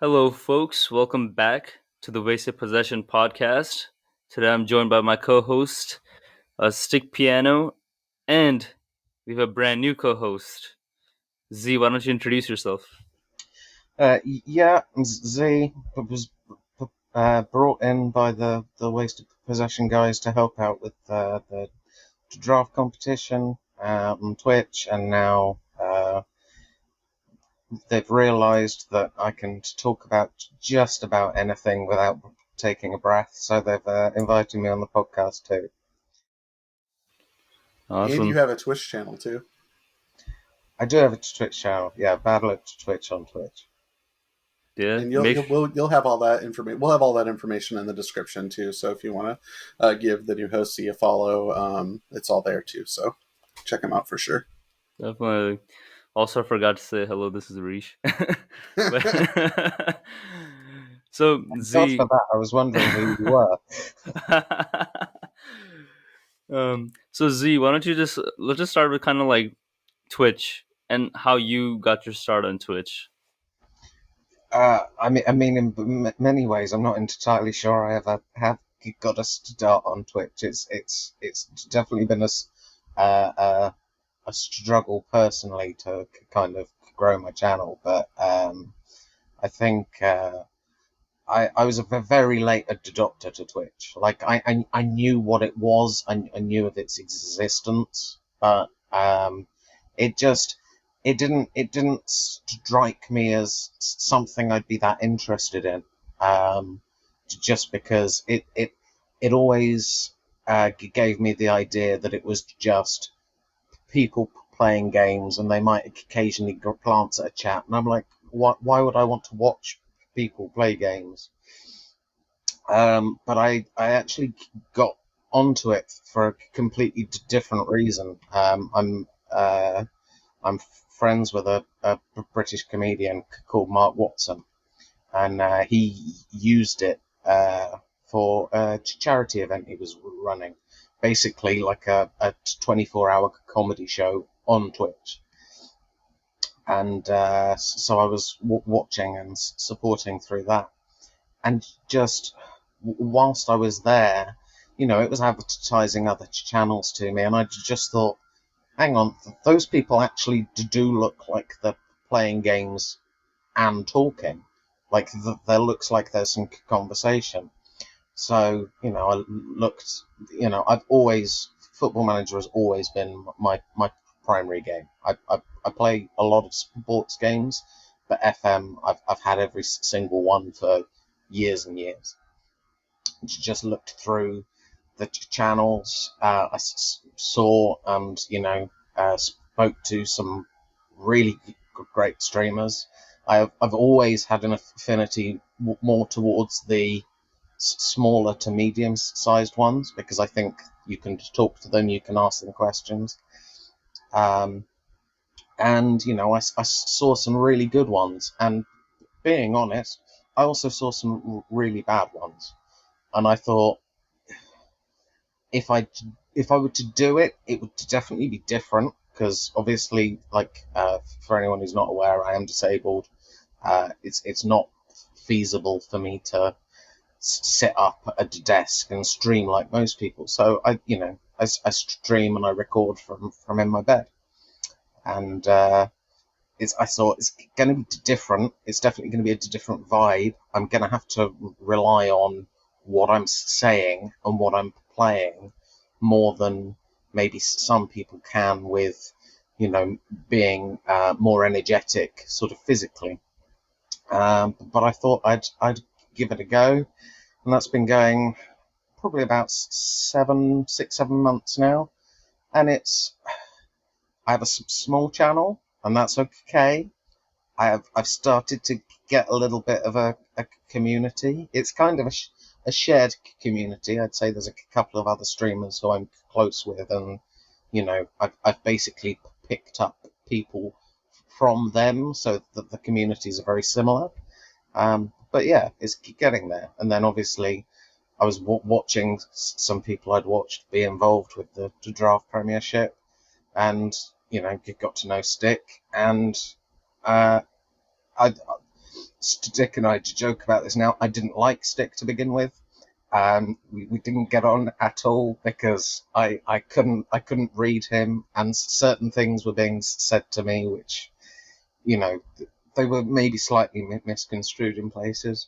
Hello, folks. Welcome back to the Wasted Possession podcast. Today I'm joined by my co host, Stick Piano, and we have a brand new co host. Z, why don't you introduce yourself? Yeah, Z was brought in by the Wasted Possession guys to help out with the draft competition on Twitch, and now they've realised that I can talk about just about anything without taking a breath, so they've invited me on the podcast too. And you Awesome. have a Twitch channel too. I do have a Twitch channel, yeah, Battle at Twitch on Twitch. Yeah, And you'll have all that information. We'll have all that information in the description too. So if you want to give the new host a follow, it's all there too. So check them out for sure. definitely. Also, I forgot to say hello. This is Rish. But so, God for Z. that, I was wondering who you were. So Z, why don't you let's just start with kind of like Twitch and how you got your start on Twitch. I mean, in many ways, I'm not entirely sure I ever have got a start on Twitch. It's definitely been a struggle personally to kind of grow my channel, but I think I was a very late adopter to Twitch. Like I knew what it was, I knew of its existence, but it just it didn't strike me as something I'd be that interested in. Just because it always gave me the idea that it was just people playing games, and they might occasionally glance at a chat, and I'm like, why would I want to watch people play games? But I actually got onto it for a completely different reason. I'm friends with a British comedian called Mark Watson, and he used it for a charity event he was running, basically like a 24-hour comedy show on Twitch. And so I was watching and supporting through that. And just whilst I was there, it was advertising other channels to me, and I just thought, hang on, those people actually do look like they're playing games and talking. Like, there looks like there's some conversation. So, I looked, Football Manager has always been my primary game. I play a lot of sports games, but FM, I've had every single one for years and years. Just looked through the channels. I saw and spoke to some really great streamers. I've always had an affinity more towards the smaller to medium sized ones, because I think you can talk to them, you can ask them questions. And I saw some really good ones, and being honest, I also saw some really bad ones. And I thought, if I if I were to do it, it would definitely be different, because obviously, like, for anyone who's not aware, I am disabled. It's not feasible for me to sit up at a desk and stream like most people. So I stream and I record from in my bed, and I thought it's going to be different. It's definitely going to be a different vibe. I'm going to have to rely on what I'm saying and what I'm playing more than maybe some people can with, being more energetic, sort of physically. But I thought I'd give it a go, and that's been going probably about 6, 7 months now, and I have a small channel, and that's okay. I've started to get a little bit of a community. It's kind of a shared community. I'd say there's a couple of other streamers who I'm close with, and I've basically picked up people from them, so that the communities are very similar. But yeah, it's getting there. And then obviously, I was watching some people I'd watched be involved with the draft premiership, and got to know Stick, and uh, I Stick and I to joke about this now. I didn't like Stick to begin with. We didn't get on at all because I couldn't read him, and certain things were being said to me which, they were maybe slightly misconstrued in places.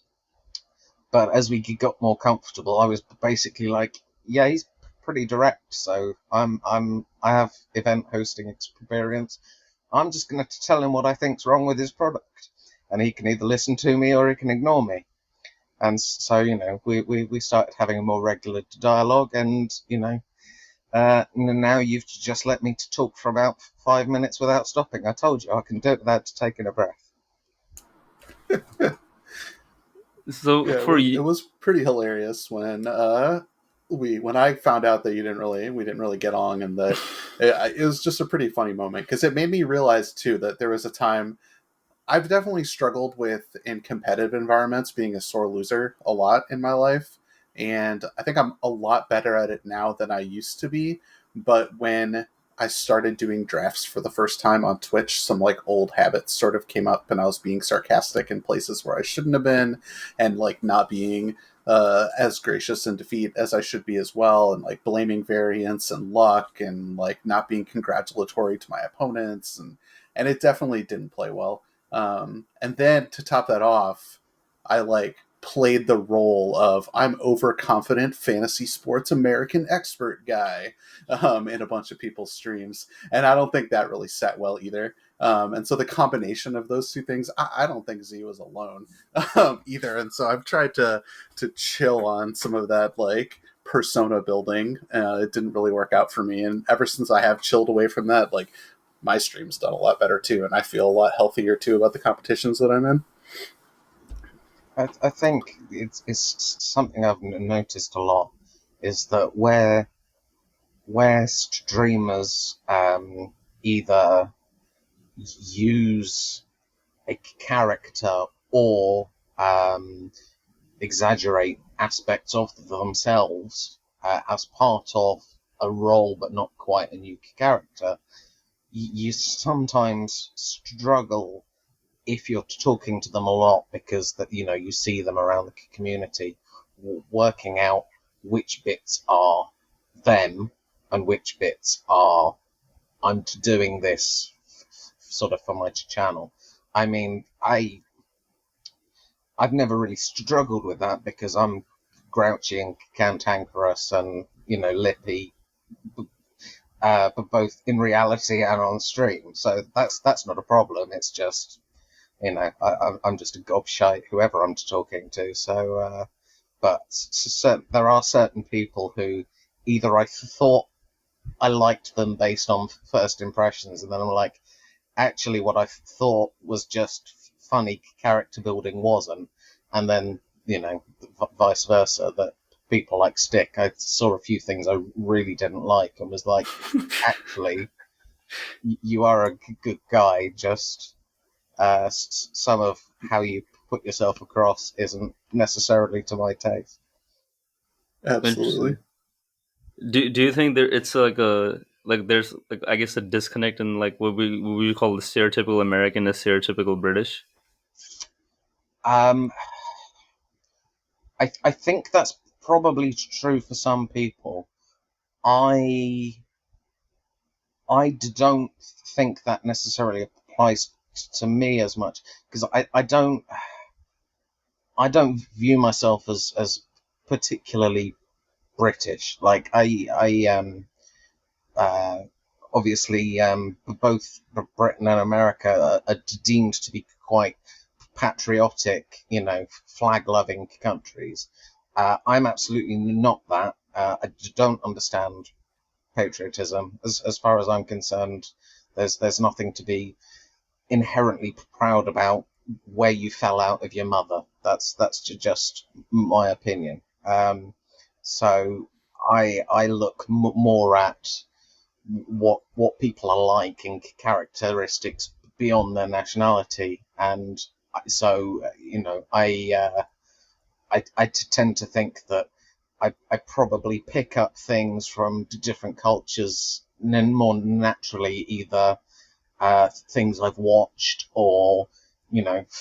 But as we got more comfortable, I was basically like, yeah, he's pretty direct. So I have event hosting experience. I'm just going to tell him what I think's wrong with his product, and he can either listen to me or he can ignore me. And so, we started having a more regular dialogue, and, now you've just let me to talk for about 5 minutes without stopping. I told you I can do it without taking a breath. So Yeah, for it you, was pretty hilarious when I found out that we didn't really get on, and that it was just a pretty funny moment because it made me realize too that there was a time I've definitely struggled with, in competitive environments, being a sore loser a lot in my life. And I think I'm a lot better at it now than I used to be. But when I started doing drafts for the first time on Twitch, some like old habits sort of came up, and I was being sarcastic in places where I shouldn't have been, and like not being as gracious in defeat as I should be as well, and like blaming variance and luck, and like not being congratulatory to my opponents, and it definitely didn't play well. And then to top that off, I like played the role of I'm overconfident fantasy sports American expert guy in a bunch of people's streams, and I don't think that really sat well either. And so the combination of those two things, I don't think Z was alone either. And so I've tried to chill on some of that like persona building. It didn't really work out for me, and ever since I have chilled away from that, like my stream's done a lot better too, and I feel a lot healthier too about the competitions that I'm in. I think it's something I've noticed a lot is that where streamers either use a character or exaggerate aspects of themselves as part of a role but not quite a new character, you sometimes struggle if you're talking to them a lot because that you see them around the community, working out which bits are them and which bits are I'm doing this sort of for my channel. I mean, I've never really struggled with that because I'm grouchy and cantankerous and lippy, but both in reality and on stream. So that's not a problem. It's just I'm just a gobshite, whoever I'm talking to. So, but there are certain people who either I thought I liked them based on first impressions, and then I'm like, actually, what I thought was just funny character building wasn't, and then vice versa. That people like Stick, I saw a few things I really didn't like, and was like, actually, you are a good guy, just. Some of how you put yourself across isn't necessarily to my taste. Absolutely. interesting. Do you think there it's like a like there's like I guess a disconnect in like what we call the stereotypical American, the stereotypical British? Um, I think that's probably true for some people. I don't think that necessarily applies to me as much because I don't view myself as particularly British. Like uh, obviously both Britain and America are deemed to be quite patriotic, flag-loving countries. I'm absolutely not that. I don't understand patriotism. As far as I'm concerned, there's nothing to be inherently proud about where you fell out of your mother. That's just my opinion. So I look more at what people are like and characteristics beyond their nationality, and so I tend to think that I probably pick up things from different cultures more naturally, either things I've watched or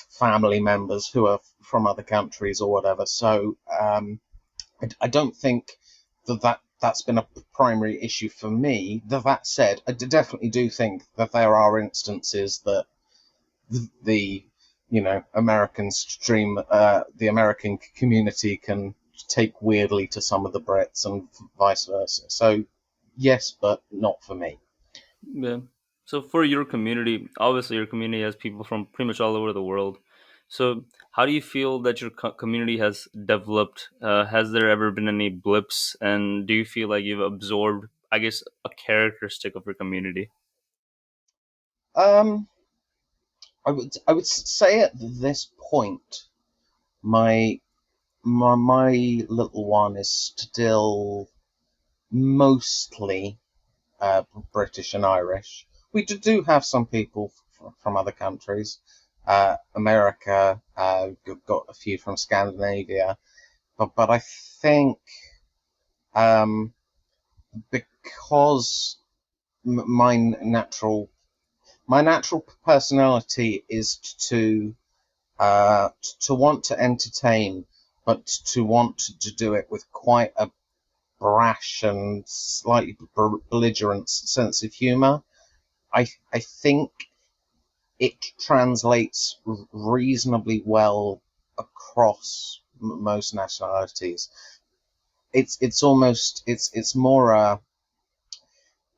family members who are from other countries or whatever. So I don't think that's been a primary issue for me. That said, I definitely do think that there are instances that the American stream, the American community can take weirdly to some of the Brits and vice versa. So yes, but not for me. Yeah. So for your community, obviously your community has people from pretty much all over the world. So how do you feel that your community has developed? Has there ever been any blips? And do you feel like you've absorbed, I guess, a characteristic of your community? Um, I would say at this point, my my little one is still mostly British and Irish. We do have some people from other countries. America, got a few from Scandinavia, but I think um, because my natural personality is to want to entertain, but to want to do it with quite a brash and slightly belligerent sense of humour. I think it translates reasonably well across most nationalities. It's more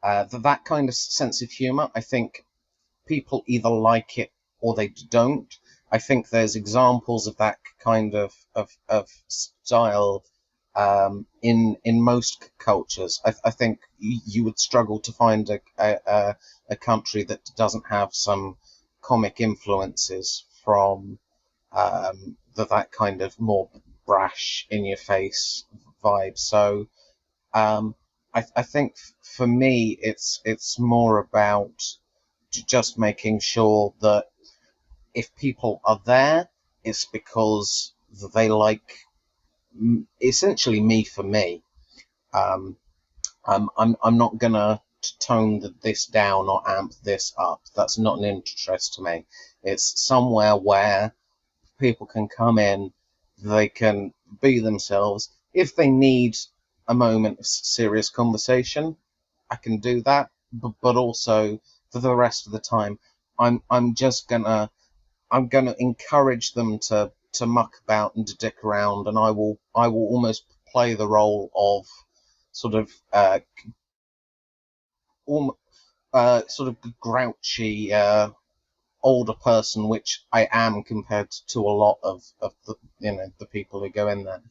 that kind of sense of humour. I think people either like it or they don't. I think there's examples of that kind of style in most cultures. I think you would struggle to find a country that doesn't have some comic influences from that kind of more brash, in your face vibe. So um, I think for me, it's more about just making sure that if people are there, it's because they like essentially me for me. Um, I'm not gonna tone this down or amp this up. That's not an interest to me. It's somewhere where people can come in, they can be themselves. If they need a moment of serious conversation, I can do that. But also for the rest of the time, I'm just gonna encourage them to muck about and to dick around, and I will almost play the role of sort of sort of grouchy older person, which I am compared to a lot of the the people who go in there,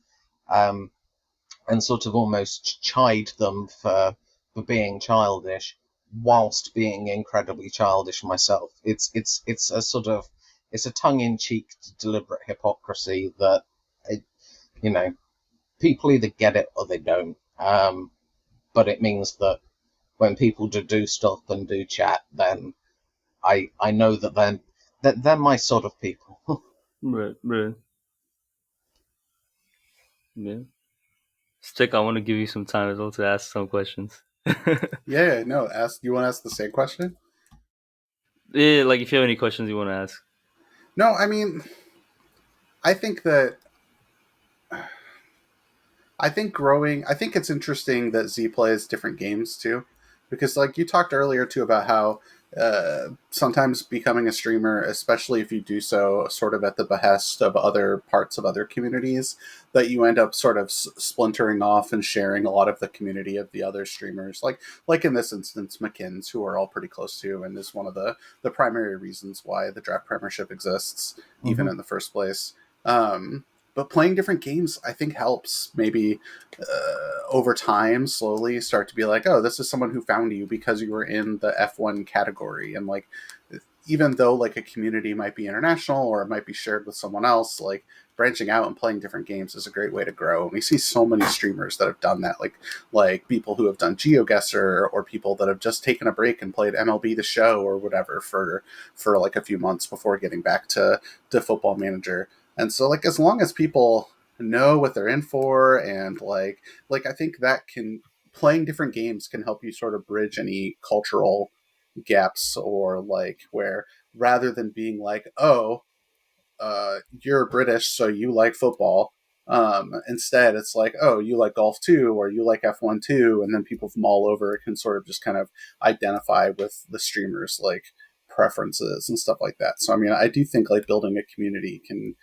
um, and sort of almost chide them for being childish, whilst being incredibly childish myself. It's a sort of it's a tongue-in-cheek, deliberate hypocrisy that it, you know people either get it or they don't. But it means that when people do stop and do chat, then I know that they're my sort of people. Right, right. Yeah. Stick, I want to give you some time as well to ask some questions. Yeah, no. Ask. You want to ask the same question? Yeah, like if you have any questions you want to ask. No, I mean, I think that I think growing. I think it's interesting that Z plays different games too, because like you talked earlier too about how sometimes becoming a streamer, especially if you do so sort of at the behest of other parts of other communities, that you end up sort of splintering off and sharing a lot of the community of the other streamers. Like in this instance, McKinn's, who are all pretty close to, and is one of the primary reasons why the draft premiership exists, even Mm-hmm. in the first place. But playing different games, I think, helps maybe over time slowly start to be like, oh, this is someone who found you because you were in the F1 category. And like, even though like a community might be international or it might be shared with someone else, like branching out and playing different games is a great way to grow. And we see so many streamers that have done that, like people who have done GeoGuessr or people that have just taken a break and played MLB The Show or whatever for like a few months before getting back to Football Manager. And so like as long as people know what they're in for and like I think that can playing different games can help you sort of bridge any cultural gaps or like where rather than being like, oh, you're British, so you like football. Instead, it's like, oh, you like golf too, or you like F1 too, and then people from all over can sort of just kind of identify with the streamers' like preferences and stuff like that. So, I mean, I do think like building a community can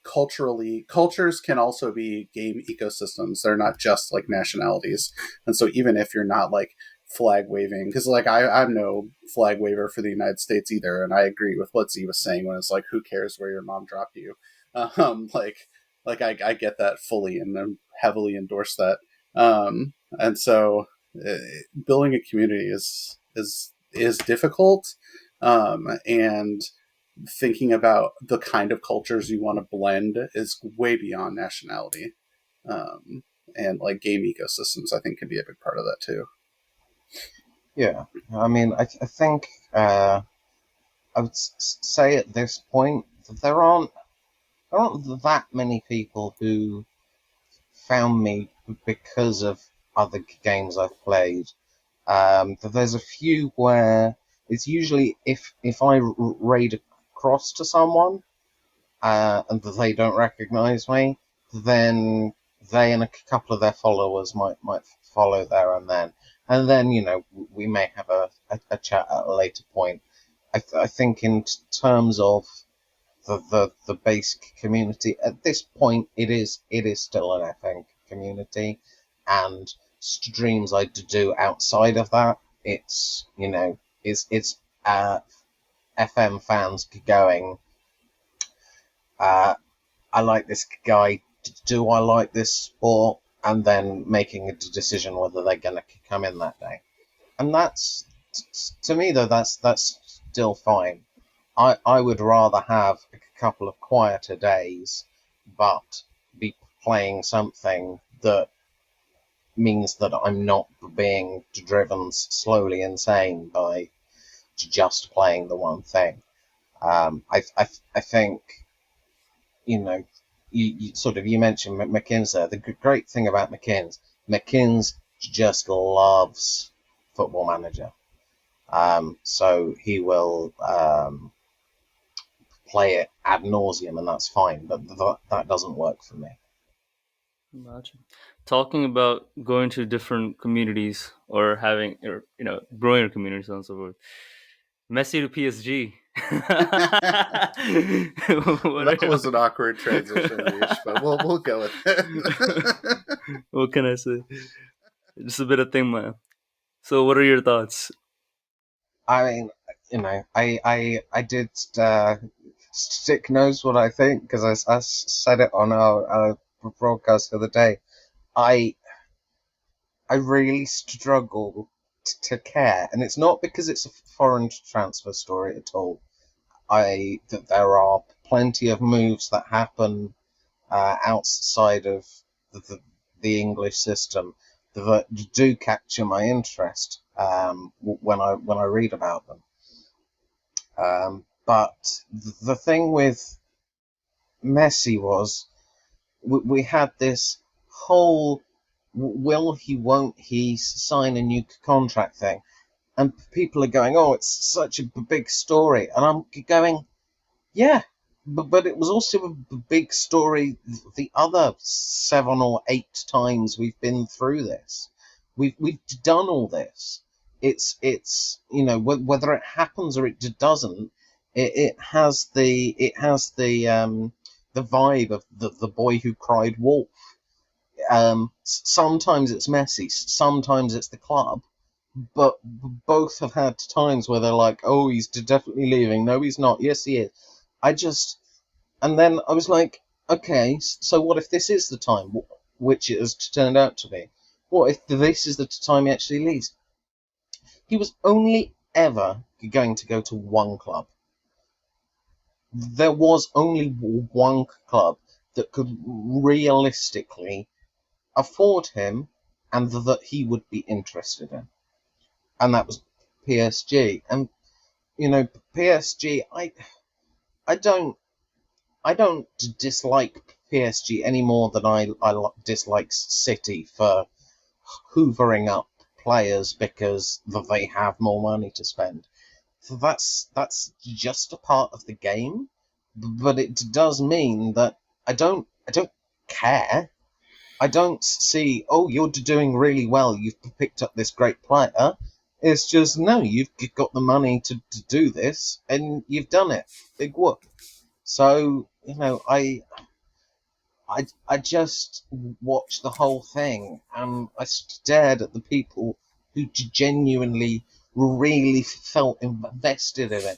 cultures can also be game ecosystems. They're not just like nationalities. And so even if you're not like flag waving, because like I'm no flag waver for the United States either, and I agree with what Z was saying when it's like, who cares where your mom dropped you. Like I get that fully and then heavily endorse that. And so building a community is difficult. And thinking about the kind of cultures you want to blend is way beyond nationality. And like game ecosystems, I think, can be a big part of that too. Yeah, I mean, I think I would say at this point that there aren't that many people who found me because of other games I've played. There's a few where it's usually if I raid across to someone and they don't recognize me, then they and a couple of their followers might follow there and then we may have a chat at a later point. I think in terms of the base community at this point, it is still an FM community, and streams I do outside of that, it's FM fans going, I like this guy, do I like this sport, and then making a decision whether they're going to come in that day. And that's, to me though, that's still fine. I would rather have a couple of quieter days, but be playing something that means that I'm not being driven slowly insane by just playing the one thing. I think, you mentioned McKinn's there. The great thing about McKinn's just loves Football Manager. So he will play it ad nauseum, and that's fine. But that doesn't work for me. Gotcha. Talking about going to different communities or having, or growing your community, so on and so forth. Messi to PSG. That was an awkward transition, Leash, but we'll go with it. What can I say? Just a bit of thing, man. So, what are your thoughts? I mean, I did Stick knows what I think, because I said it on our broadcast the other day. I really struggle to care, and it's not because it's a foreign transfer story at all. That there are plenty of moves that happen outside of the English system that do capture my interest when I read about them. But the thing with Messi was we had this whole will he, won't he sign a new contract thing, and people are going, oh, it's such a big story, and I'm going, yeah, but it was also a big story the other 7 or 8 times we've been through this. We've done all this. It's whether it happens or it doesn't, it has the vibe of the boy who cried wolf. Sometimes it's Messi, sometimes it's the club, but both have had times where they're like, oh, he's definitely leaving. No, he's not. Yes, he is. And then I was like, okay, so what if this is the time, which it has turned out to be? What if this is the time he actually leaves? He was only ever going to go to one club. There was only one club that could realistically afford him and that he would be interested in. And that was PSG. And, PSG, I don't dislike PSG any more than I dislike City for hoovering up players because they have more money to spend. that's just a part of the game, but it does mean that I don't care. I don't see, oh, you're doing really well. You've picked up this great player. It's just, no, you've got the money to do this, and you've done it. Big whoop. So, I just watched the whole thing, and I stared at the people who genuinely, really felt invested in it.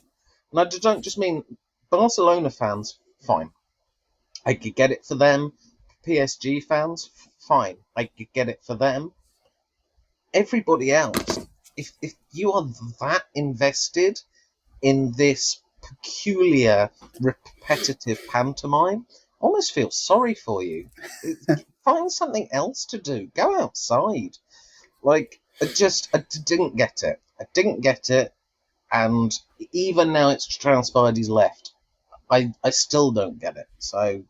And I don't just mean Barcelona fans, fine. I could get it for them. PSG fans, fine. I could get it for them. Everybody else, if you are that invested in this peculiar, repetitive pantomime, I almost feel sorry for you. Find something else to do. Go outside. Like, I didn't get it. I didn't get it, and even now it's transpired he's left. I still don't get it. So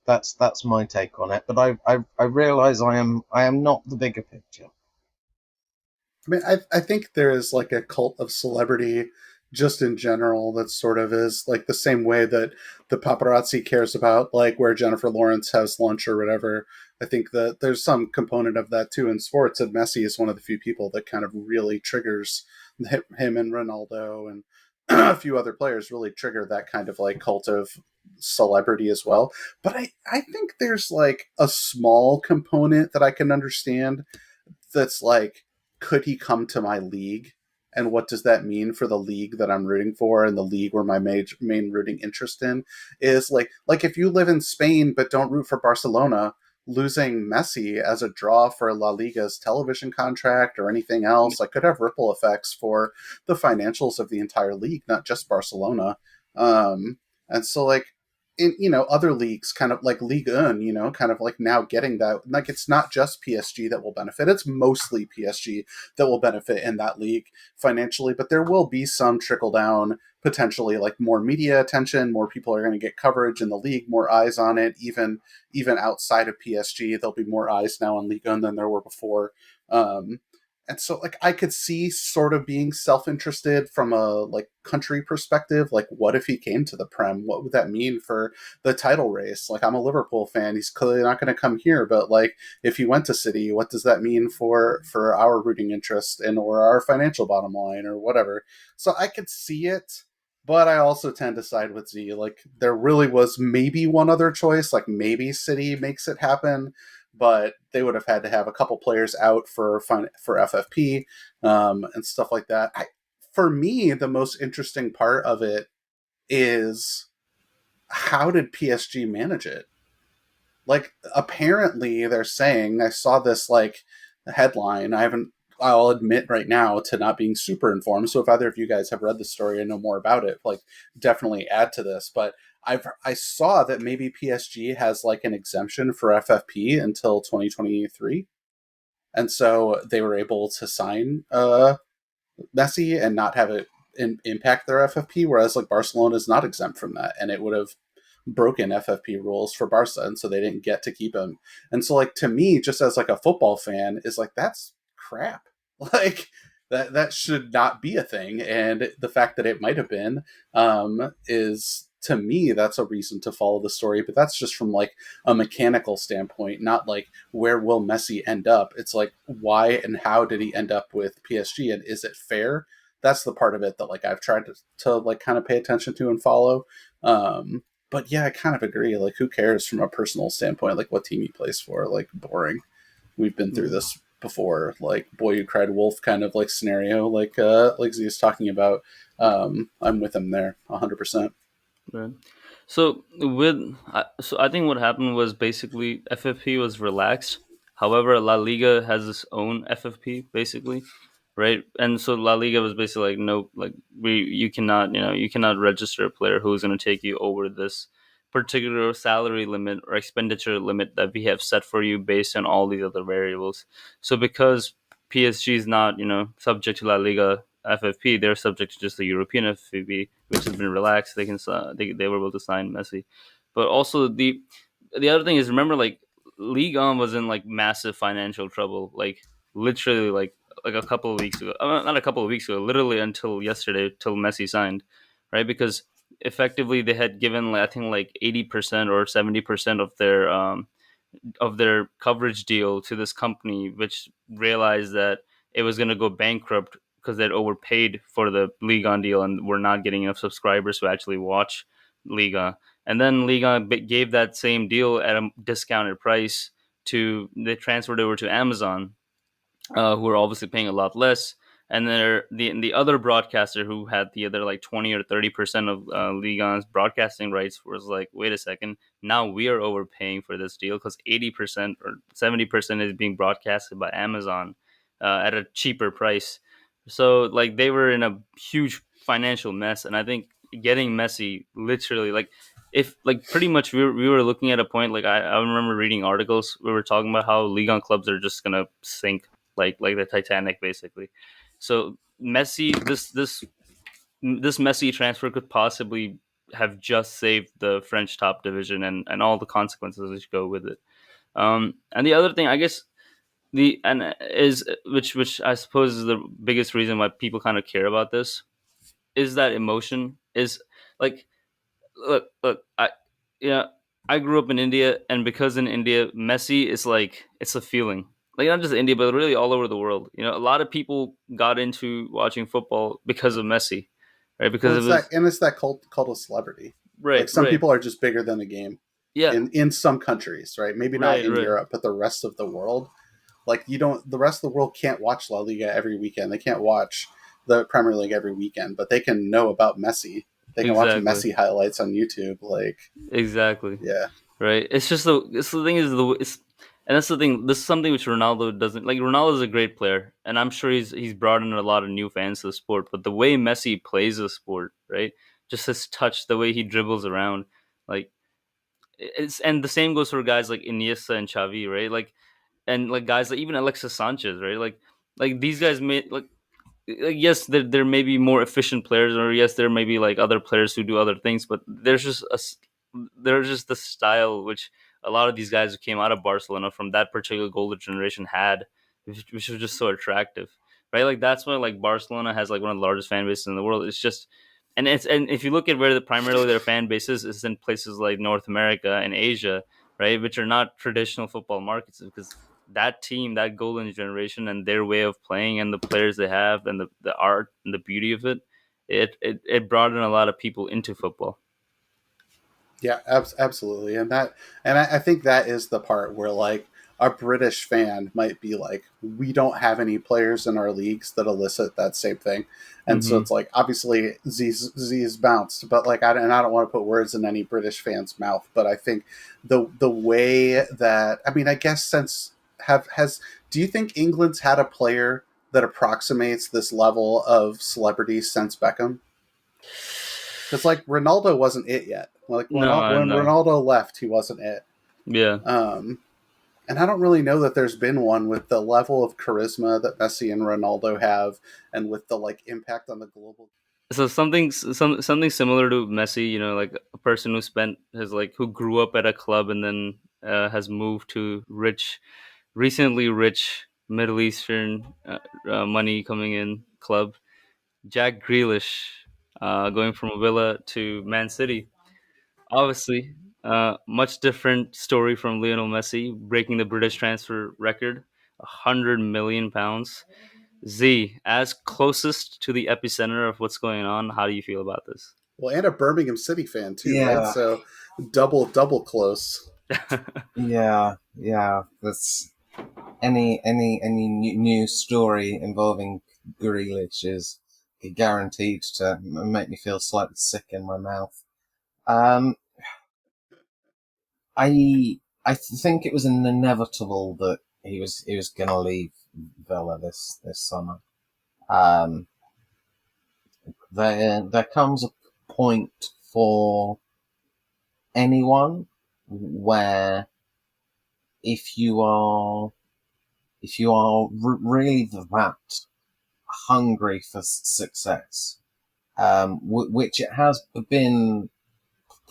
that's my take on it. But I realise I am not the bigger picture. I mean, I think there is like a cult of celebrity just in general that sort of is like the same way that the paparazzi cares about like where Jennifer Lawrence has lunch or whatever. I think that there's some component of that too in sports, and Messi is one of the few people that kind of really triggers him and Ronaldo and a few other players really trigger that kind of like cult of celebrity as well. But I think there's like a small component that I can understand that's like, could he come to my league? And what does that mean for the league that I'm rooting for and the league where my main rooting interest in is like if you live in Spain but don't root for Barcelona, losing Messi as a draw for La Liga's television contract or anything else, like could have ripple effects for the financials of the entire league, not just Barcelona. And so like in other leagues, kind of like Ligue 1, kind of like now getting that, like it's not just PSG that will benefit, it's mostly PSG that will benefit in that league financially, but there will be some trickle down, potentially like more media attention, more people are going to get coverage in the league, more eyes on it, even outside of PSG there'll be more eyes now on Ligue 1 than there were before. And so like I could see sort of being self-interested from a like country perspective. Like what if he came to the Prem? What would that mean for the title race? Like I'm a Liverpool fan. He's clearly not going to come here, but like if he went to City, what does that mean for our rooting interest and or our financial bottom line or whatever? So I could see it, but I also tend to side with Z. Like there really was maybe one other choice, like maybe City makes it happen, but they would have had to have a couple players out for FFP and stuff like that. For me, the most interesting part of it is how did PSG manage it? Like, apparently, they're saying, I saw this like headline. I'll admit right now to not being super informed. So if either of you guys have read the story and know more about it, like definitely add to this. But I saw that maybe PSG has like an exemption for FFP until 2023, and so they were able to sign Messi and not have it impact their FFP. Whereas like Barcelona is not exempt from that, and it would have broken FFP rules for Barca, and so they didn't get to keep him. And so like to me, just as like a football fan, is like that's crap. Like that should not be a thing. And the fact that it might have been is to me that's a reason to follow the story. But that's just from like a mechanical standpoint, not like where will Messi end up. It's like why and how did he end up with PSG, and is it fair? That's the part of it that like I've tried to like kind of pay attention to and follow. But yeah, I kind of agree. Like, who cares from a personal standpoint? Like, what team he plays for? Like, boring. We've been through this before. Like, boy who cried wolf kind of like scenario. Like Z is talking about. I'm with him there, 100%. Right. So I think what happened was basically FFP was relaxed. However, La Liga has its own FFP basically, right? And so La Liga was basically like, no, like you cannot, you cannot register a player who's going to take you over this particular salary limit or expenditure limit that we have set for you based on all these other variables. So because PSG is not, subject to La Liga FFP, they're subject to just the European FFP, which has been relaxed. They were able to sign Messi, but also the other thing is, remember, like Ligue 1 was in like massive financial trouble, like literally like like a couple of weeks ago, not a couple of weeks ago, literally until yesterday, till Messi signed, right? Because effectively they had given I think like 80% or 70% of their coverage deal to this company, which realized that it was going to go bankrupt because they'd overpaid for the Liga deal and were not getting enough subscribers to actually watch Liga. And then Liga gave that same deal at a discounted price to, they transferred over to Amazon, who are obviously paying a lot less. And then the other broadcaster who had the other like 20 or 30% of Ligon's broadcasting rights was like, wait a second, now we are overpaying for this deal because 80% or 70% is being broadcasted by Amazon at a cheaper price. So like they were in a huge financial mess, and I think getting Messi literally like, if like pretty much we were looking at a point like I remember reading articles, we were talking about how Ligue 1 clubs are just gonna sink like the Titanic basically. So Messi, this Messi transfer could possibly have just saved the French top division and all the consequences which go with it. And the other thing, I guess, the and is which I suppose is the biggest reason why people kind of care about this, is that emotion is like, look, yeah, I grew up in India, and because in India, Messi is like, it's a feeling. Like not just India, but really all over the world. You know, a lot of people got into watching football because of Messi, right? Well, Because it was it's that cult of celebrity. right, Like some right, people are just bigger than the game yeah, in some countries, right? Maybe not right, in right, Europe, but the rest of the world. Like you don't, the rest of the world can't watch La Liga every weekend. They can't watch the Premier League every weekend, but they can know about Messi. They can watch exactly, Messi highlights on YouTube. Like, exactly. yeah, Right. It's just the thing is and that's the thing. This is something which Ronaldo doesn't like. Ronaldo is a great player, and I'm sure he's brought in a lot of new fans to the sport. But the way Messi plays the sport, right? Just his touch, the way he dribbles around, like it's, and the same goes for guys like Iniesta and Xavi, right? Like, and like guys like even Alexis Sanchez, right? Like these guys made like, yes, there may be more efficient players, or yes, there may be like other players who do other things, but there's just the style which a lot of these guys who came out of Barcelona from that particular golden generation had, which was just so attractive, right? Like that's why like Barcelona has like one of the largest fan bases in the world. It's just, and if you look at where primarily their fan base is in places like North America and Asia, right, which are not traditional football markets, because that team, that golden generation, and their way of playing, and the players they have, and the art and the beauty of it, it brought in a lot of people into football. yeah, absolutely. And I think that is the part where like a British fan might be like, we don't have any players in our leagues that elicit that same thing, and so Mm-hmm. it's like obviously Z's bounced, but like I don't want to put words in any British fan's mouth, but I think the way that, I mean, I guess since have has do you think England's had a player that approximates this level of celebrity since Beckham? Because like Ronaldo wasn't it yet. Like No, when no, Ronaldo left, he wasn't it. yeah. Um, and I don't really know that there's been one with the level of charisma that Messi and Ronaldo have, and with the like impact on the global. So something similar to Messi, you know, like a person who spent his like who grew up at a club and then has moved to recently rich Middle Eastern money coming in club. Jack Grealish, going from Villa to Man City. Obviously, much different story from Lionel Messi breaking the British transfer record, £100 million. Z, as closest to the epicenter of what's going on, how do you feel about this? Well, and a Birmingham City fan too, right? Yeah, So double close. yeah. That's any new story involving Grealish is guaranteed to make me feel slightly sick in my mouth. Um, I think it was an inevitable that he was going to leave Villa this summer. Um, there comes a point for anyone where if you are really that hungry for success, which it has been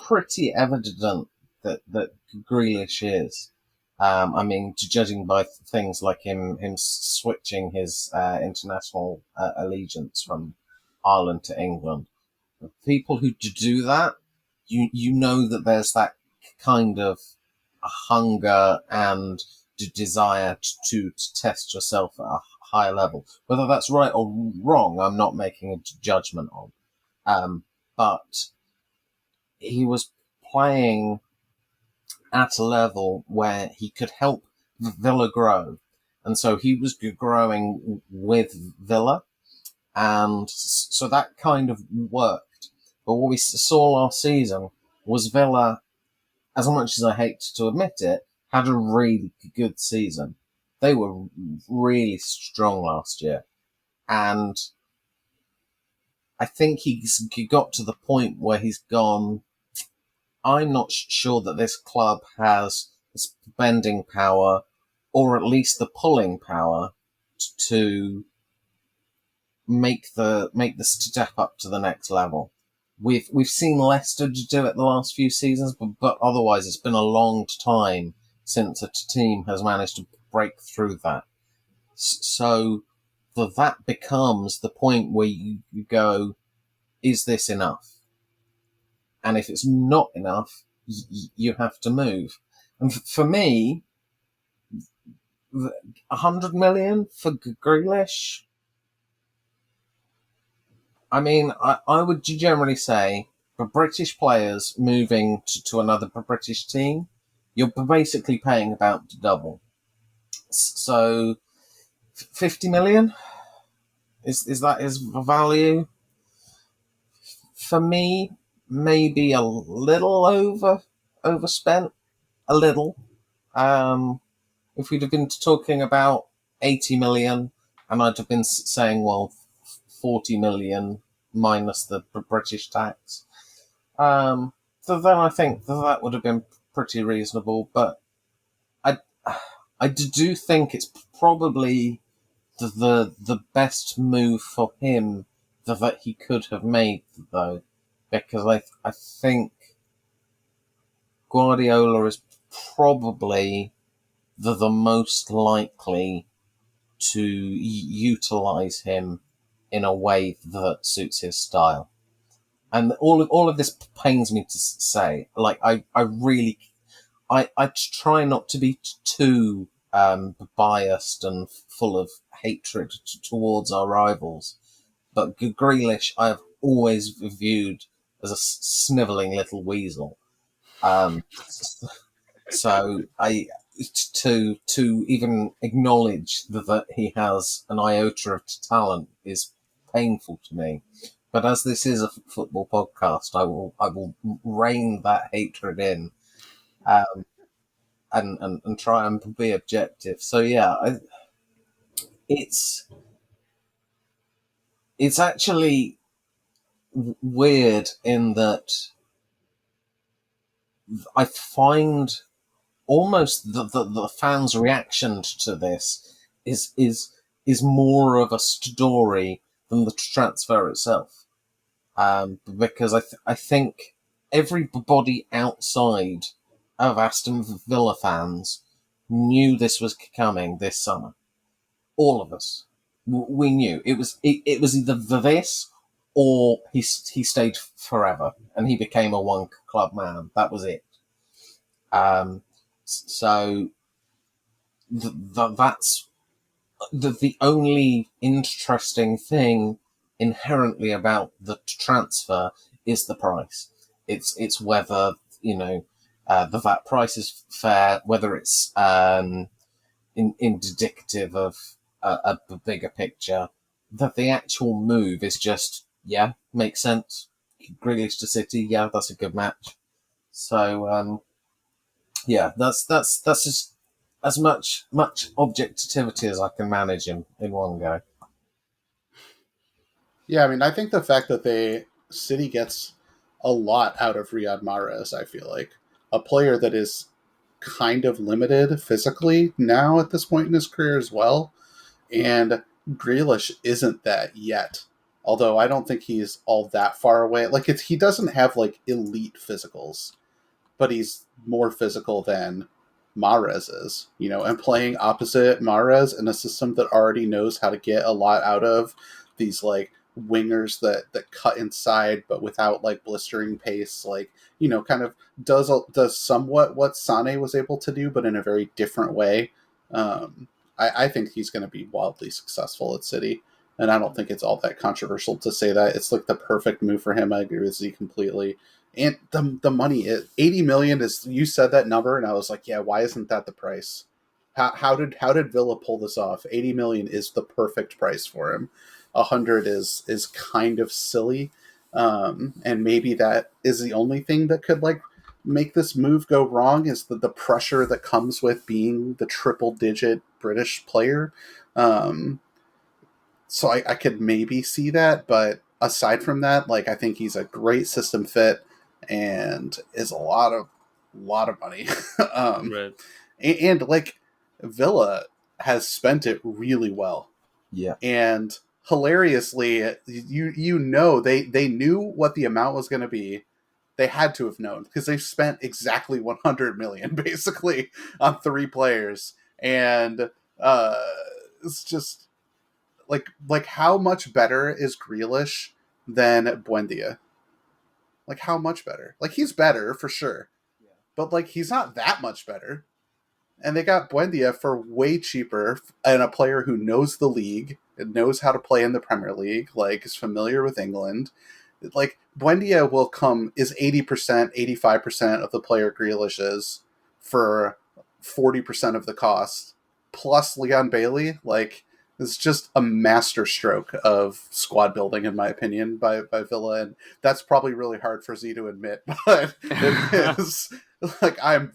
pretty evident that Grealish is. I mean, judging by things like him switching his international allegiance from Ireland to England, people who do that, you know that there's that kind of hunger and desire to test yourself at a higher level. Whether that's right or wrong, I'm not making a judgment on. But he was playing at a level where he could help Villa grow. And so he was growing with Villa. And so that kind of worked. But what we saw last season was Villa, as much as I hate to admit it, had a really good season. They were really strong last year. And I think he got to the point where he's gone, I'm not sure that this club has the spending power or at least the pulling power to make the step up to the next level. We've seen Leicester do it the last few seasons, but otherwise it's been a long time since a team has managed to break through that. So that becomes the point where you go, is this enough? And if it's not enough, you have to move. And for me, 100 million for Grealish, I mean, I would generally say for British players moving to another British team, you're basically paying about double. So 50 million is that his value? For me, maybe a little overspent, a little. If we'd have been talking about 80 million, and I'd have been saying, well, 40 million minus the British tax. So then I think that would have been pretty reasonable, but I do think it's probably the best move for him that he could have made, though, because I think Guardiola is probably the most likely to utilize him in a way that suits his style. And all of this pains me to say. Like, I really try not to be too biased and full of hatred towards our rivals, but Grealish I've always viewed as a snivelling little weasel. So to even acknowledge that he has an iota of talent is painful to me. But as this is a football podcast, I will rein that hatred in, and try and be objective. So yeah, it's actually weird in that I find almost the fans' reaction to this is more of a story than the transfer itself, because I think everybody outside of Aston Villa fans knew this was coming this summer. All of us, we knew it was either this or he stayed forever and he became a one club man. That was it. So that's the only interesting thing inherently about the transfer is the price. It's whether, that price is fair, whether it's indicative of a bigger picture, that the actual move is just, yeah, makes sense. Grealish to City, yeah, that's a good match. So, yeah, that's just as much objectivity as I can manage in one go. Yeah, I mean, I think the fact that City gets a lot out of Riyad Mahrez, I feel like a player that is kind of limited physically now at this point in his career as well, and Grealish isn't that yet. Although I don't think he's all that far away. Like, he doesn't have like elite physicals, but he's more physical than Mahrez is, and playing opposite Mahrez in a system that already knows how to get a lot out of these like wingers that cut inside but without like blistering pace, like kind of does somewhat what Sane was able to do, but in a very different way. I think he's going to be wildly successful at City, and I don't think it's all that controversial to say that it's like the perfect move for him. I agree with Z completely. And the money, 80 million is, you said that number, and I was like, yeah, why isn't that the price? How did Villa pull this off? 80 million is the perfect price for him. 100 is kind of silly, and maybe that is the only thing that could like make this move go wrong, is the pressure that comes with being the triple digit British player. So I could maybe see that, but aside from that, like I think he's a great system fit and is a lot of money. Right. And like Villa has spent it really well. Yeah. And hilariously, they knew what the amount was going to be. They had to have known because they've spent exactly 100 million basically on 3 players, and it's just like how much better is Grealish than Buendia? Like how much better? Like he's better for sure, but like he's not that much better. And they got Buendia for way cheaper, and a player who knows the league and knows how to play in the Premier League, like is familiar with England. Like Buendia is 80%, 85% of the player Grealish is for 40% of the cost. Plus Leon Bailey, like it's just a master stroke of squad building, in my opinion, by Villa, and that's probably really hard for Z to admit, but it is. Like I'm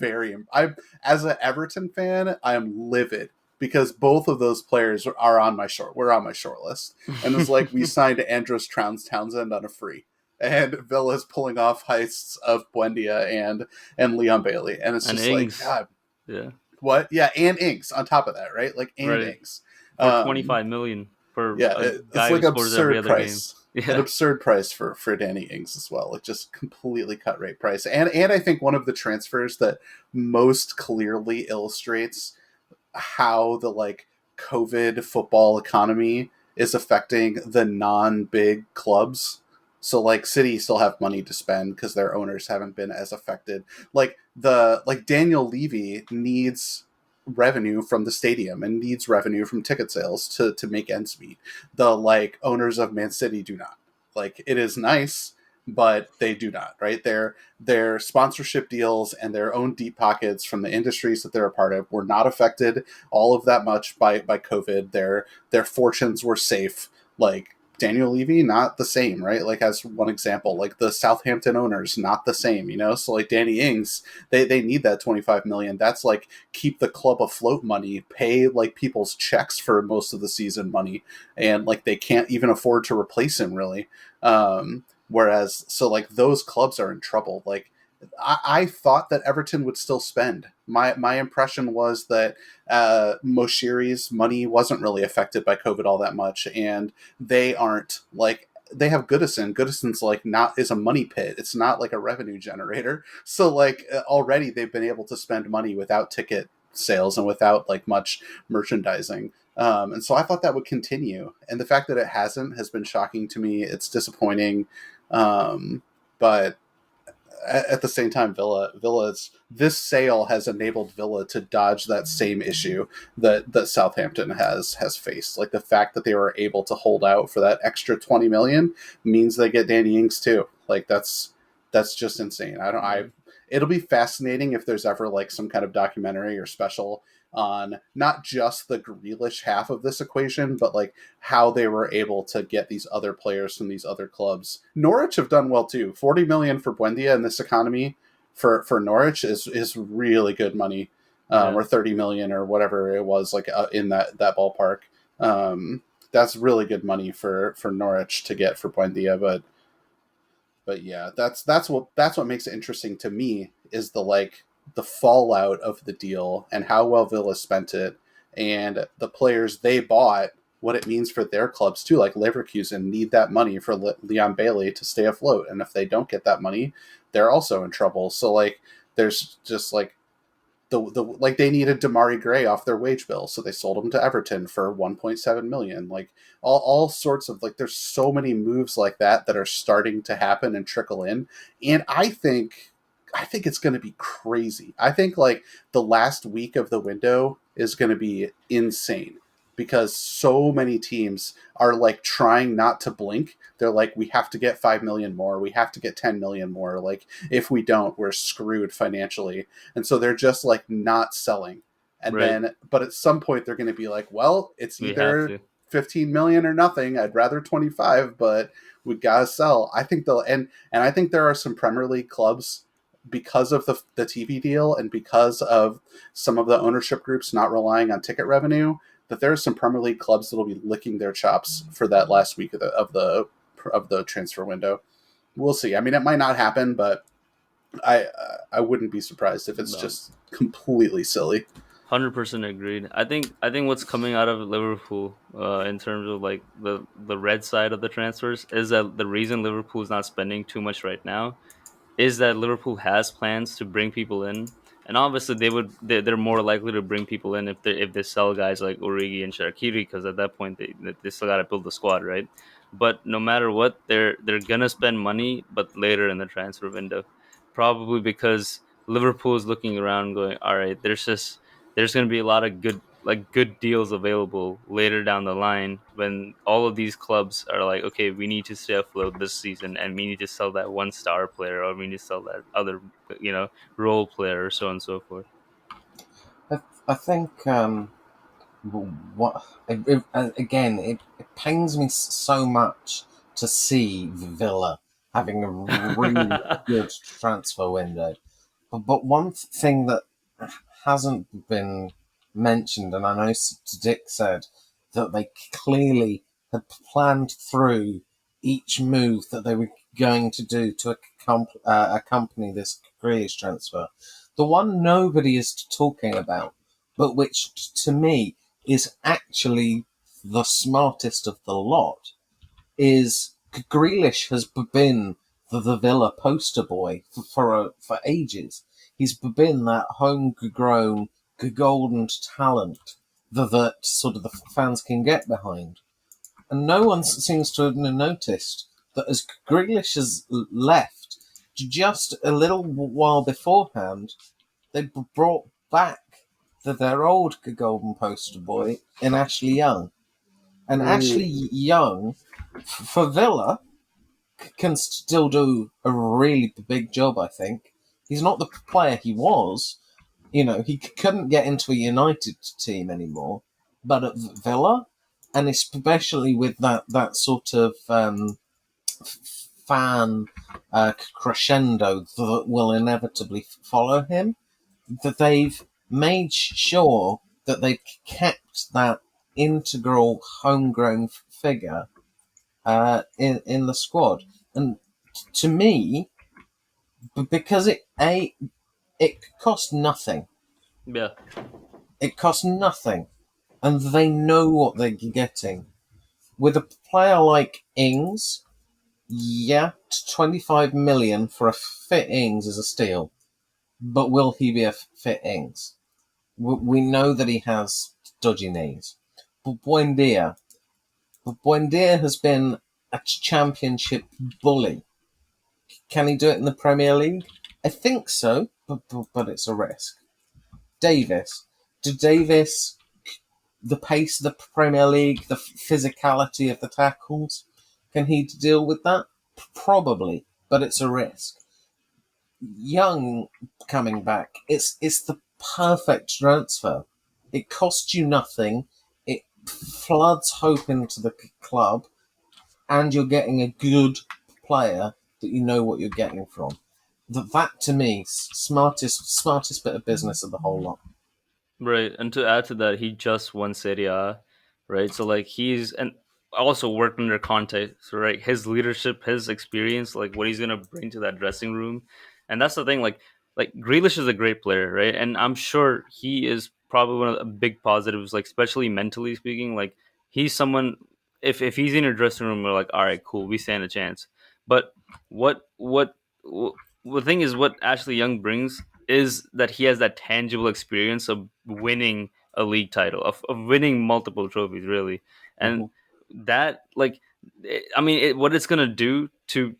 as an Everton fan, I am livid because both of those players are on my short. We're on my short list, and it's like we signed Andros Townsend on a free, and Villa's pulling off heists of Buendia and Leon Bailey, and it's And just Ings. like God, Yeah. what? Yeah, and Ings on top of that, right? Like and Right. Ings For 25 million for a it's guy like who scores every absurd other price. game. An Yeah. absurd price for Danny Ings as well. Like just completely cut rate price. And I think one of the transfers that most clearly illustrates how the like COVID football economy is affecting the non-big clubs. So like City still have money to spend because their owners haven't been as affected. Like Daniel Levy needs revenue from the stadium and needs revenue from ticket sales to make ends meet. The like owners of Man City do not. Like it is nice, but they do not, right? Their sponsorship deals and their own deep pockets from the industries that they're a part of were not affected all of that much by COVID. Their fortunes were safe. Like Daniel Levy, not the same, right? Like as one example, like the Southampton owners, not the same, So like Danny Ings, they need that 25 million. That's like keep the club afloat money, pay like people's checks for most of the season money, and like they can't even afford to replace him really. Whereas, so like those clubs are in trouble. Like I thought that Everton would still spend. My impression was that Moshiri's money wasn't really affected by COVID all that much, and they aren't like they have Goodison. Goodison's like is a money pit. It's not like a revenue generator. So like already they've been able to spend money without ticket sales and without like much merchandising. And so I thought that would continue, and the fact that it hasn't has been shocking to me. It's disappointing, but at the same time, this sale has enabled Villa to dodge that same issue that Southampton has faced. Like the fact that they were able to hold out for that extra 20 million means they get Danny Ings too. Like that's just insane. It'll be fascinating if there's ever like some kind of documentary or special on not just the Grealish half of this equation, but like how they were able to get these other players from these other clubs. Norwich have done well too. 40 million for Buendia in this economy for Norwich is really good money, or 30 million or whatever it was, like in that ballpark. That's really good money for Norwich to get for Buendia, but yeah, that's what makes it interesting to me is the fallout of the deal and how well Villa spent it, and the players they bought, what it means for their clubs too. Like Leverkusen need that money for Leon Bailey to stay afloat, and if they don't get that money, they're also in trouble. So like there's just like like they needed Damari Gray off their wage bill, so they sold him to Everton for 1.7 million. Like all sorts of, like, there's so many moves like that that are starting to happen and trickle in, and I think it's going to be crazy. I think like the last week of the window is going to be insane because so many teams are like trying not to blink. They're like, we have to get 5 million more. We have to get 10 million more. Like, if we don't, we're screwed financially. And so they're just like not selling. And Right. then, but at some point, they're going to be like, well, it's We have either to. 15 million or nothing. I'd rather 25, but we got to sell. I think they'll, and I think there are some Premier League clubs, because of the TV deal and because of some of the ownership groups not relying on ticket revenue, that there are some Premier League clubs that will be licking their chops for that last week of the transfer window. We'll see. I mean, it might not happen, but I I wouldn't be surprised if it's No. just completely silly. 100% agreed. I think what's coming out of Liverpool, in terms of like the red side of the transfers, is that the reason Liverpool is not spending too much right now is that Liverpool has plans to bring people in, and obviously they're more likely to bring people in if they sell guys like Origi and Shaqiri, because at that point they still got to build the squad, right? But no matter what, they're gonna spend money, but later in the transfer window, probably because Liverpool is looking around, going, all right, there's gonna be a lot of good deals available later down the line when all of these clubs are like, okay, we need to stay afloat this season and we need to sell that one star player, or we need to sell that other, role player, or so on and so forth. I think what again, it pains me so much to see Villa having a really good transfer window. But one thing that hasn't been mentioned, and I know Dick said that they clearly had planned through each move that they were going to do to accompany this Grealish transfer. The one nobody is talking about, but which to me is actually the smartest of the lot, is Grealish has been the Villa poster boy for ages. He's been that homegrown golden talent that sort of the fans can get behind, and no one seems to have noticed that as Grealish has left, just a little while beforehand, they brought back their old golden poster boy in Ashley Young. And Ashley Ooh. Young, for Villa, can still do a really big job, I think. He's not the player he was. He couldn't get into a United team anymore. But at Villa, and especially with that sort of fan crescendo that will inevitably follow him, that they've made sure that they've kept that integral homegrown figure in the squad. And to me, because it cost nothing. Yeah. It cost nothing, and they know what they're getting. With a player like Ings, yeah, 25 million for a fit Ings is a steal. But will he be a fit Ings? We know that he has dodgy knees. But Buendia has been a championship bully. Can he do it in the Premier League? I think so, but it's a risk. Davis. Davis, the pace of the Premier League, the physicality of the tackles, can he deal with that? Probably, but it's a risk. Young coming back, it's the perfect transfer. It costs you nothing. It floods hope into the club, and you're getting a good player that you know what you're getting from. That to me, smartest bit of business of the whole lot. Right, and to add to that, he just won Serie A, right? So like he's and also worked under context, right? His leadership, his experience, like what he's gonna bring to that dressing room, and that's the thing. Like Grealish is a great player, right? And I'm sure he is probably one of the big positives, like especially mentally speaking. Like he's someone, if he's in a dressing room, we're like, all right, cool, we stand a chance. But what the thing is, what Ashley Young brings is that he has that tangible experience of winning a league title, of winning multiple trophies, really. And Mhm. that, like, I mean, what it's gonna do to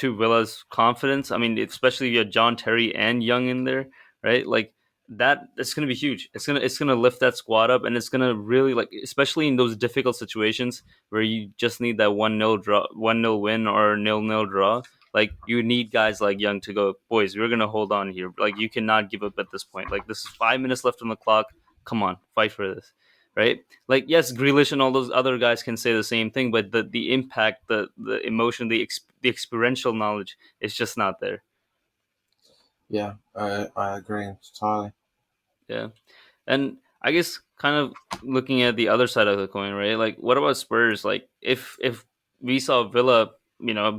Villa's confidence. I mean, especially if you have John Terry and Young in there, right? Like that, it's gonna be huge. It's gonna lift that squad up, and it's gonna really, like, especially in those difficult situations where you just need that 1-0 draw, 1-0 win, or 0-0 draw. Like, you need guys like Young to go, boys, we're gonna hold on here. Like, you cannot give up at this point. Like, this is 5 minutes left on the clock. Come on, fight for this, right? Like, yes, Grealish and all those other guys can say the same thing, but the impact, the emotion, the experiential knowledge is just not there. Yeah, I agree entirely. Yeah. And I guess kind of looking at the other side of the coin, right? Like, what about Spurs? Like, if we saw Villa,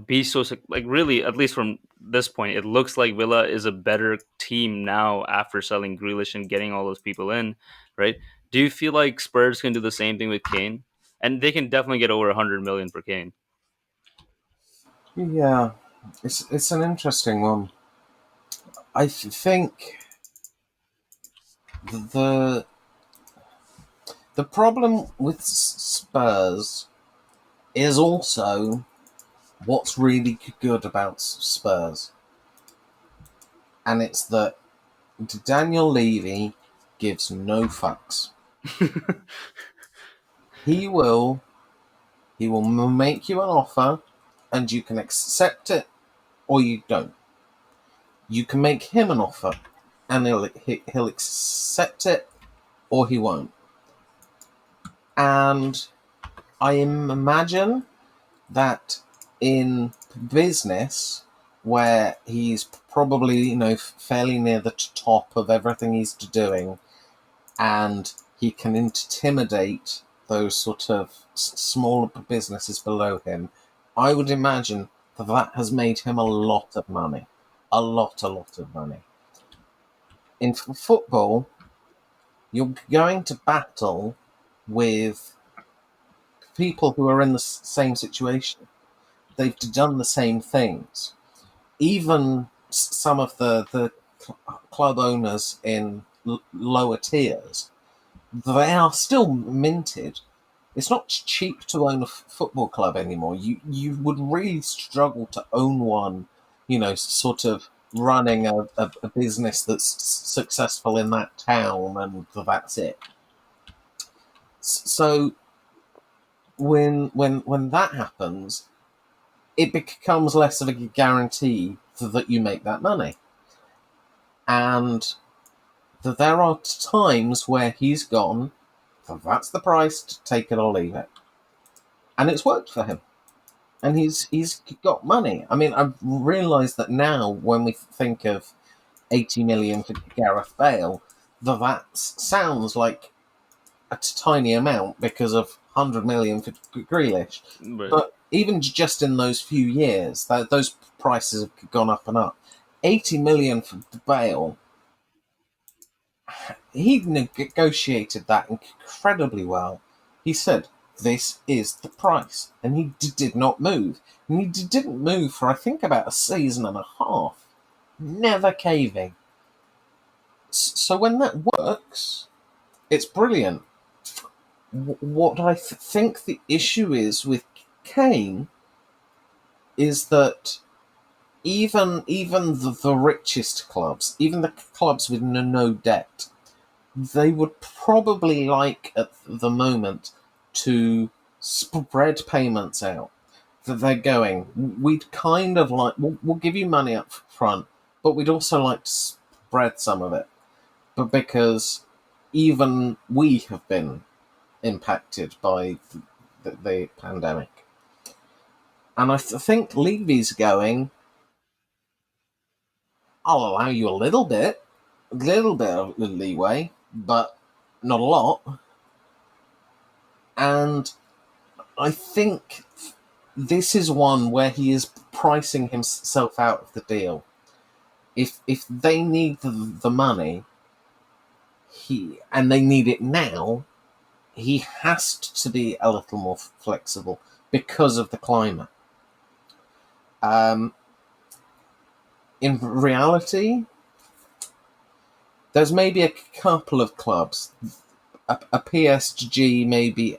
be so like, really, at least from this point, it looks like Villa is a better team now after selling Grealish and getting all those people in, right? Do you feel like Spurs can do the same thing with Kane? And they can definitely get over 100 million for Kane. Yeah, it's an interesting one. I think the the problem with Spurs is also what's really good about Spurs, and it's that Daniel Levy gives no fucks. He will make you an offer, and you can accept it or you don't. You can make him an offer, and he'll accept it or he won't. And I imagine that in business, where he's probably, fairly near the top of everything he's doing, and he can intimidate those sort of smaller businesses below him, I would imagine that has made him a lot of money. A lot of money. In football, you're going to battle with people who are in the same situation. They've done the same things. Even some of the club owners in lower tiers, they are still minted. It's not cheap to own a football club anymore. You would really struggle to own one, sort of running a business that's successful in that town, and that's it. So when that happens, it becomes less of a guarantee that you make that money. And there are times where he's gone, that's the price, to take it or leave it. And it's worked for him. And he's got money. I mean, I've realised that now when we think of 80 million for Gareth Bale, that sounds like a tiny amount because of 100 million for Grealish. But But even just in those few years, those prices have gone up and up. 80 million for Bale, he negotiated that incredibly well. He said, this is the price. And he did not move. And he didn't move for, I think, about a season and a half. Never caving. So when that works, it's brilliant. What I think the issue is with Kane is that even the richest clubs, even the clubs with no debt, they would probably like at the moment to spread payments out. That they're going, we'd kind of like, we'll give you money up front, but we'd also like to spread some of it. But because even we have been impacted by the pandemic. And I think Levy's going, I'll allow you a little bit of leeway, but not a lot. And I think this is one where he is pricing himself out of the deal. If they need the money, and they need it now, he has to be a little more flexible because of the climate. In reality, there's maybe a couple of clubs, a PSG, maybe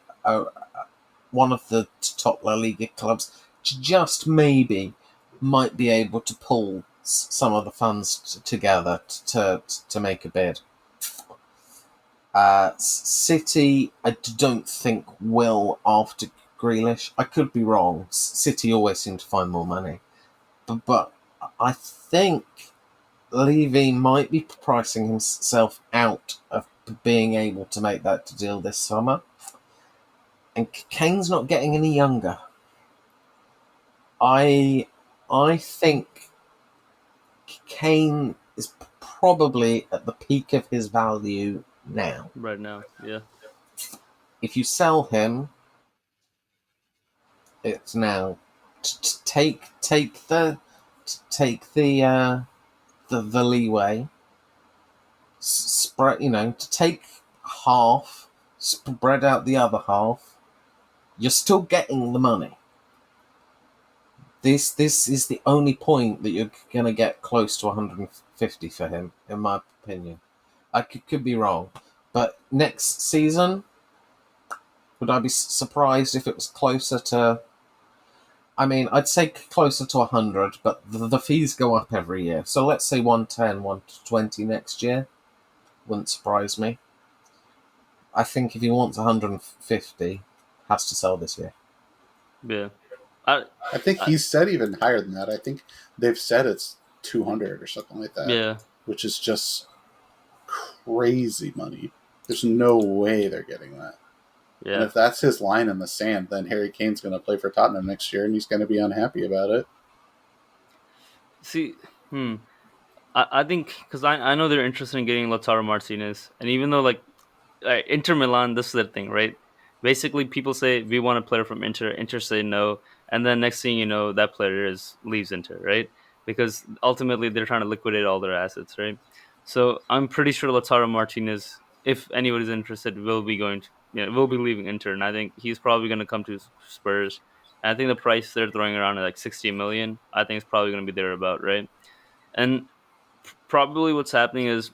one of the top La Liga clubs, just maybe might be able to pull some of the funds together to make a bid. City, I don't think will after Grealish. I could be wrong. City always seem to find more money, but I think Levy might be pricing himself out of being able to make that deal this summer. And Kane's not getting any younger. I think Kane is probably at the peak of his value now. Right now, yeah. If you sell him, it's now. Take the leeway. Spread, to take half, spread out the other half. You're still getting the money. This is the only point that you're going to get close to 150 for him, in my opinion. I could be wrong, but next season, would I be surprised if it was closer to? I mean, I'd say closer to 100, but the fees go up every year. So let's say 110, 120 next year. Wouldn't surprise me. I think if he wants 150, has to sell this year. Yeah. I think he said even higher than that. I think they've said it's 200 or something like that. Yeah. Which is just crazy money. There's no way they're getting that. Yeah. And if that's his line in the sand, then Harry Kane's going to play for Tottenham next year, and he's going to be unhappy about it. See, I think because I know they're interested in getting Lautaro Martinez, and even though Inter Milan, this is their thing, right? Basically, people say we want a player from Inter. Inter say no, and then next thing you know, that player leaves Inter, right? Because ultimately they're trying to liquidate all their assets, right? So I'm pretty sure Lautaro Martinez, if anybody's interested, will be will be leaving Inter, and I think he's probably going to come to Spurs. And I think the price they're throwing around at like 60 million. I think it's probably going to be there about, right? And probably what's happening is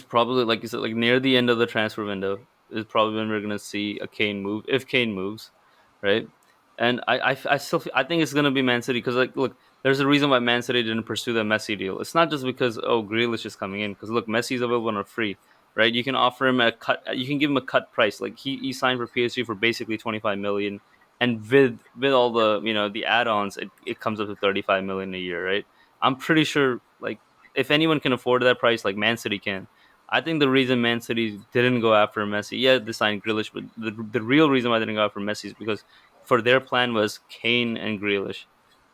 probably like you said, like near the end of the transfer window is probably when we're gonna see a Kane move if Kane moves, right? And I still I think it's gonna be Man City because like look, there's a reason why Man City didn't pursue the Messi deal. It's not just because Grealish is coming in because look, Messi's available on a free, right? You can offer him a cut, you can give him a cut price. Like he signed for PSG for basically 25 million, and with all the the add-ons, it comes up to 35 million a year, right? I'm pretty sure like if anyone can afford that price, like Man City can. I think the reason Man City didn't go after Messi, yeah, they signed Grealish, but the real reason why they didn't go after Messi is because for their plan was Kane and Grealish.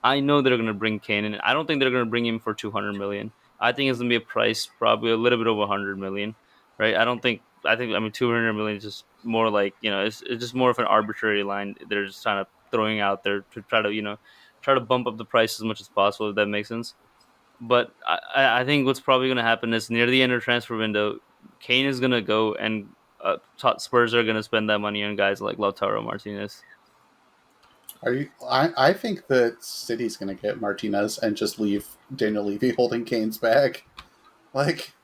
I know they're going to bring Kane in. I don't think they're going to bring him for 200 million. I think it's going to be a price probably a little bit over 100 million, right? I mean 200 million is just more like, it's just more of an arbitrary line. They're just trying to throwing out there to try to, try to bump up the price as much as possible, if that makes sense. But I think what's probably going to happen is near the end of transfer window, Kane is going to go, and Spurs are going to spend that money on guys like Lautaro Martinez. Are you? I think that City's going to get Martinez and just leave Daniel Levy holding Kane's bag. Like,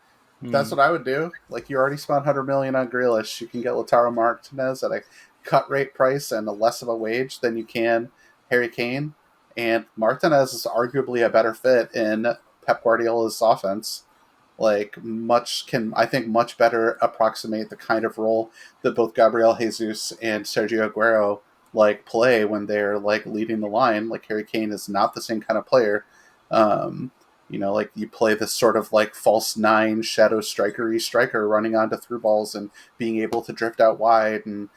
that's what I would do. Like, you already spent 100 million on Grealish. You can get Lautaro Martinez at a cut rate price and a less of a wage than you can Harry Kane. And Martinez is arguably a better fit in Pep Guardiola's offense. Like, I think much better approximate the kind of role that both Gabriel Jesus and Sergio Aguero play when they're leading the line. Like, Harry Kane is not the same kind of player. Like you play this sort of false nine shadow striker running onto through balls and being able to drift out wide and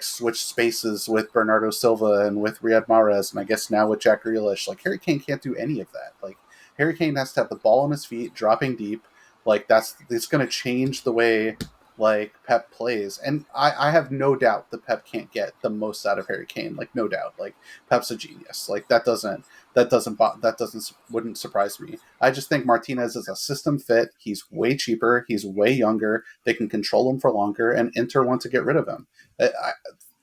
switch spaces with Bernardo Silva and with Riyad Mahrez and I guess now with Jack Grealish. Like, Harry Kane can't do any of that. Like, Harry Kane has to have the ball on his feet, dropping deep. It's going to change the way Pep plays, and I have no doubt that Pep can't get the most out of Harry Kane. Like, no doubt. Like, Pep's a genius. Like, wouldn't surprise me. I just think Martinez is a system fit. He's way cheaper. He's way younger. They can control him for longer, and Inter want to get rid of him.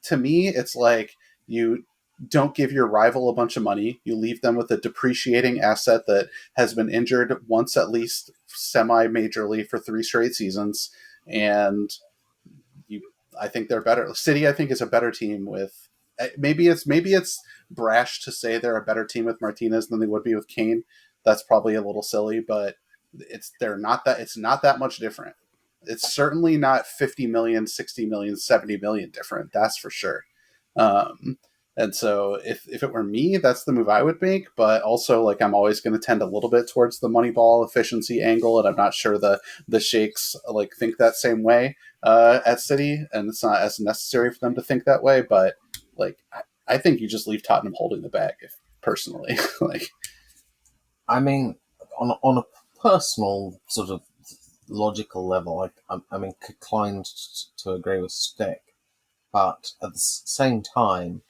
To me, it's like you don't give your rival a bunch of money. You leave them with a depreciating asset that has been injured once at least semi-majorly for 3 straight seasons, and you. I think they're better. City, I think, is a better team with. Maybe it's brash to say they're a better team with Martinez than they would be with Kane. That's probably a little silly, but it's not that much different. It's certainly not 50 million, 60 million, 70 million different. That's for sure. Um, and so if it were me, that's the move I would make. But also, like, I'm always going to tend a little bit towards the Moneyball efficiency angle, and I'm not sure the Sheikhs like think that same way at City, and it's not as necessary for them to think that way. But like, I think you just leave Tottenham holding the bag. If personally, like, I mean, on a personal sort of logical level, I'm inclined to agree with Stick, but at the same time,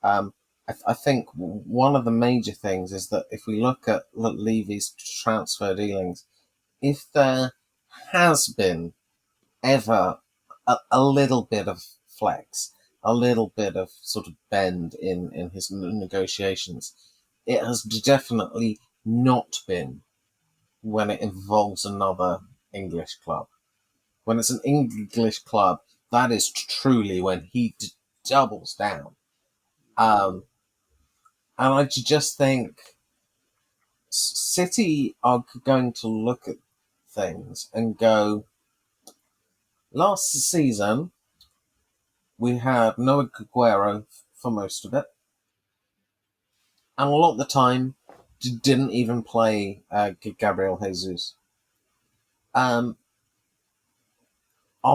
I think one of the major things is that if we look at Levy's transfer dealings, if there has been ever a little bit of flex, a little bit of sort of bend in his negotiations, it has definitely not been when it involves another English club. When it's an English club, that is truly when he doubles down. And I just think City are going to look at things and go, last season, we had Noah Aguero for most of it. And a lot of the time, didn't even play Gabriel Jesus. Are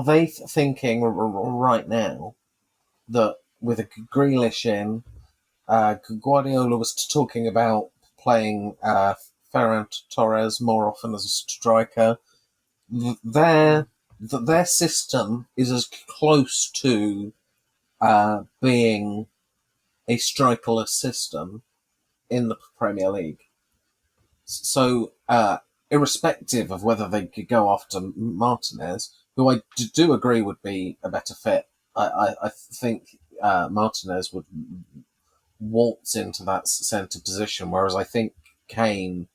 they thinking right now that with a Grealish in, Guardiola was talking about playing Ferran Torres more often as a striker? Their system is as close to being a strikerless system in the Premier League. So, irrespective of whether they could go after Martinez, who I do agree would be a better fit, I think Martinez would waltz into that centre position, whereas I think Kane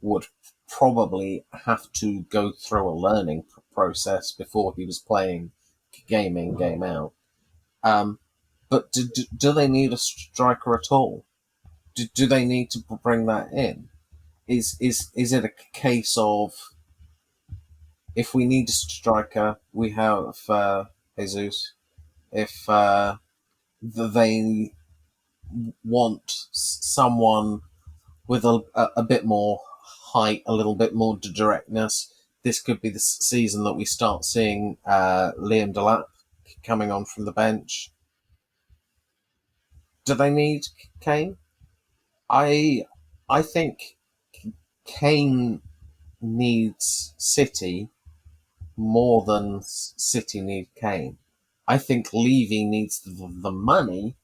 would probably have to go through a learning process before he was playing game in, game out. But do they need a striker at all? Do they need to bring that in? Is it a case of if we need a striker, we have Jesus? If they want someone with a bit more height, a little bit more directness, this could be the season that we start seeing Liam Delap coming on from the bench. Do they need Kane? I think Kane needs City more than City need Kane. I think Levy needs the money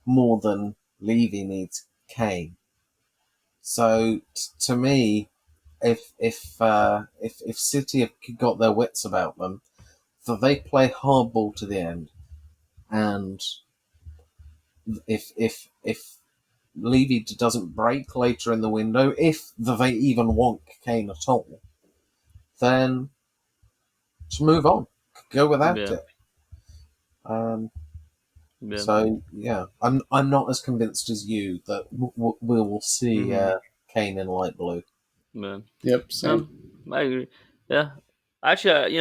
more than Levy needs Kane. So to me, if City have got their wits about them, that they play hardball to the end, and if Levy doesn't break later in the window, if they even want Kane at all, then just move on, go without it. So yeah, I'm not as convinced as you that we will see Kane in light blue. Yeah. Yep, same. I agree. Yeah, actually,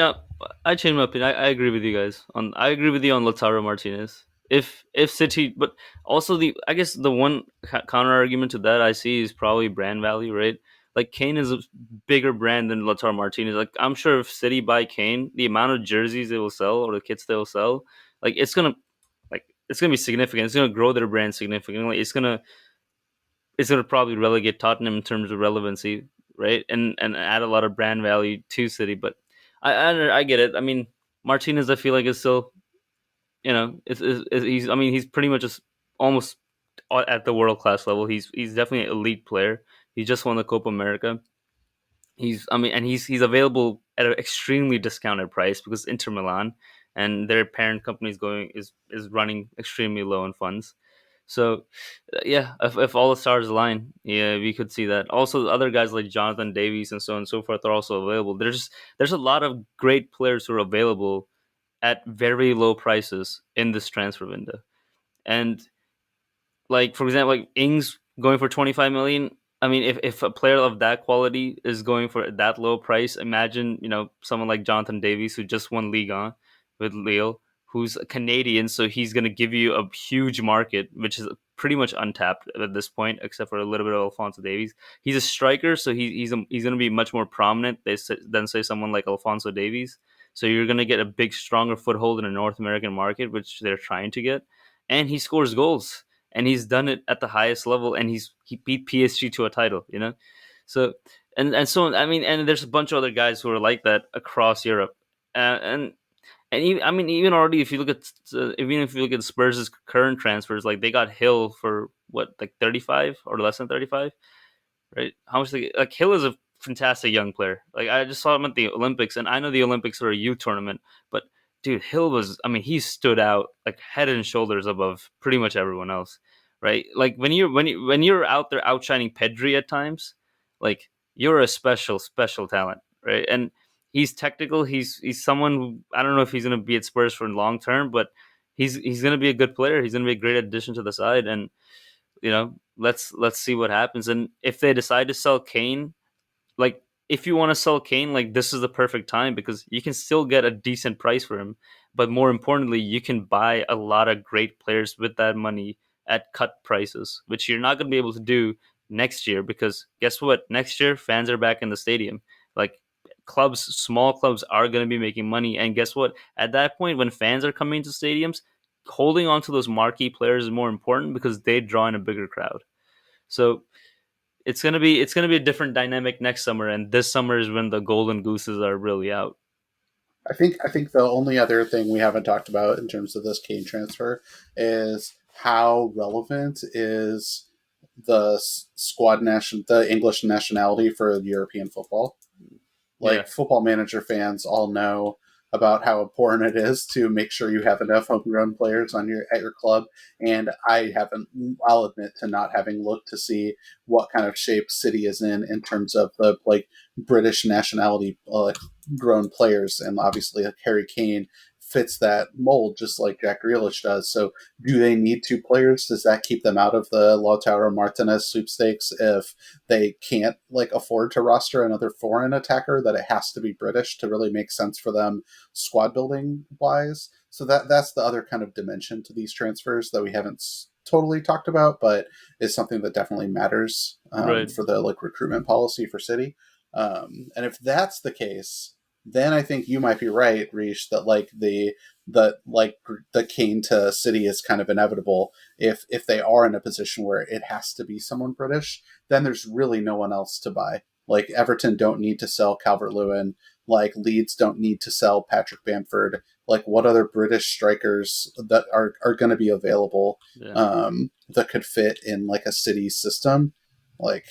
I changed my opinion. I agree with you guys. I agree with you on Lautaro Martinez. If City, but also I guess the one counter argument to that I see is probably brand value, right? Like Kane is a bigger brand than Lautaro Martinez. Like I'm sure if City buy Kane, the amount of jerseys they will sell or the kits they will sell, like it's gonna be significant. It's gonna grow their brand significantly. It's gonna probably relegate Tottenham in terms of relevancy, right? And add a lot of brand value to City. But I get it. I mean, Martinez, I feel like is still, he's. I mean, he's pretty much just almost at the world class level. He's definitely an elite player. He just won the Copa America. He's available at an extremely discounted price because Inter Milan and their parent company is running extremely low in funds. So, yeah, if all the stars align, yeah, we could see that. Also, other guys like Jonathan Davies and so on and so forth are also available. There's a lot of great players who are available at very low prices in this transfer window. And like for example, like Ings going for 25 million. I mean, if a player of that quality is going for that low price, imagine someone like Jonathan Davies who just won Ligue 1 with Lille, who's a Canadian, so he's going to give you a huge market, which is pretty much untapped at this point, except for a little bit of Alphonso Davies. He's a striker, so he's going to be much more prominent than say someone like Alphonso Davies. So you're going to get a big, stronger foothold in a North American market, which they're trying to get, and he scores goals and he's done it at the highest level, and he beat PSG to a title, So so I mean, and there's a bunch of other guys who are like that across Europe, and even, I mean, even already if you look at even if you look at Spurs' current transfers, like they got Hill for what, like 35 or less than 35, right? How much like Hill is a fantastic young player. Like I just saw him at the Olympics, and I know the Olympics are a youth tournament, but dude, Hill was, I mean, he stood out like head and shoulders above pretty much everyone else, right? Like when you're out there outshining Pedri at times, like you're a special talent, right? And he's technical. He's someone who, I don't know if he's going to be at Spurs for long term, but he's going to be a good player. He's going to be a great addition to the side, and let's see what happens. And if they decide to sell Kane, like if you want to sell Kane, like this is the perfect time because you can still get a decent price for him. But more importantly, you can buy a lot of great players with that money at cut prices, which you're not going to be able to do next year because guess what? Next year, fans are back in the stadium. Like small clubs are going to be making money. And guess what? At that point, when fans are coming to stadiums, holding on to those marquee players is more important because they draw in a bigger crowd. So it's gonna be a different dynamic next summer, and this summer is when the golden gooses are really out. I think the only other thing we haven't talked about in terms of this Kane transfer is how relevant is the English nationality for European football. Yeah, Like football manager fans all know about how important it is to make sure you have enough homegrown players at your club. And I'll admit to not having looked to see what kind of shape City is in terms of the like British nationality grown players, and obviously like Harry Kane fits that mold just like Jack Grealish does. So do they need two players? Does that keep them out of the Lautaro Martinez sweepstakes if they can't like afford to roster another foreign attacker, that it has to be British to really make sense for them squad building wise? So that's the other kind of dimension to these transfers that we haven't totally talked about, but is something that definitely matters right. for the like recruitment policy for City. And if that's the case, then I think you might be right, Reish, that like the Kane to City is kind of inevitable. If they are in a position where it has to be someone British, then there's really no one else to buy. Like Everton don't need to sell Calvert-Lewin. Like Leeds don't need to sell Patrick Bamford. Like what other British strikers that are going to be available Yeah, that could fit in like a City system? Like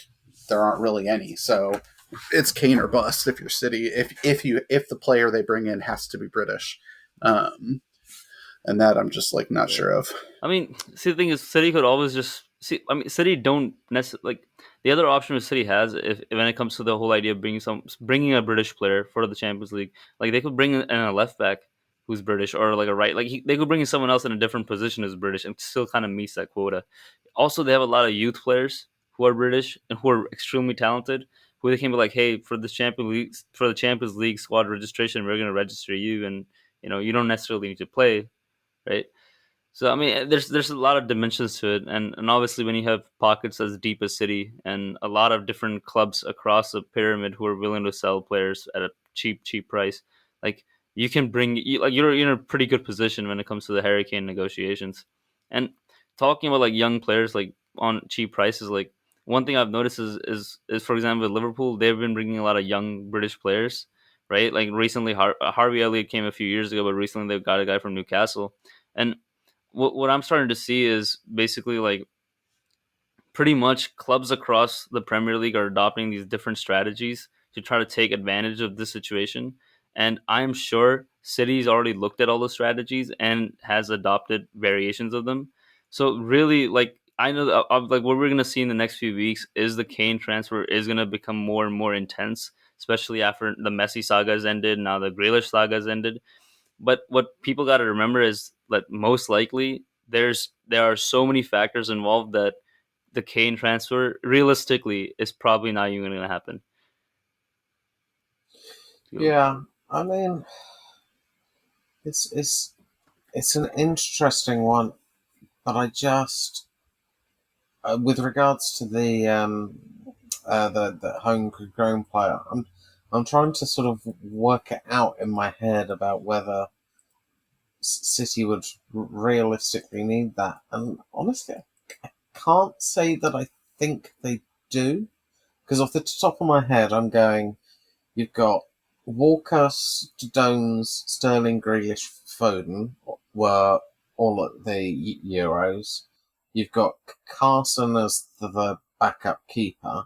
there aren't really any. So it's Kane or bust if you're City. If the player they bring in has to be British, um, and that I'm just like not yeah. sure of. I mean, see, the thing is, City could always just see. I mean, City don't necessarily like the other option City has if when it comes to the whole idea of bringing a British player for the Champions League. Like they could bring in a left back who's British or like a right. Like they could bring in someone else in a different position who's British and still kind of meets that quota. Also, they have a lot of youth players who are British and who are extremely talented. Who they can be like, hey, for the Champions League squad registration, we're going to register you, and you don't necessarily need to play, right? So I mean, there's a lot of dimensions to it, and obviously when you have pockets as deep as City and a lot of different clubs across the pyramid who are willing to sell players at a cheap price, like you can like you're in a pretty good position when it comes to the Hurricane negotiations. And talking about like young players like on cheap prices, like one thing I've noticed is for example with Liverpool, they've been bringing a lot of young British players, right? Like recently, Harvey Elliott came a few years ago, but recently they've got a guy from Newcastle. And what I'm starting to see is basically like pretty much clubs across the Premier League are adopting these different strategies to try to take advantage of this situation. And I'm sure City's already looked at all the strategies and has adopted variations of them. So really, like I know that like what we're gonna see in the next few weeks is the Kane transfer is gonna become more and more intense, especially after the Messi saga has ended. Now the Grealish saga has ended. But what people got to remember is that most likely there are so many factors involved that the Kane transfer realistically is probably not even going to happen. Yeah, I mean, it's it's it's an interesting one, but I just, with regards to the homegrown player, I'm trying to sort of work it out in my head about whether City would realistically need that, and honestly, I can't say that I think they do, because off the top of my head, I'm going. You've got Walker, Stones, Sterling, Grealish, Foden were all at the Euros. You've got Carson as the backup keeper.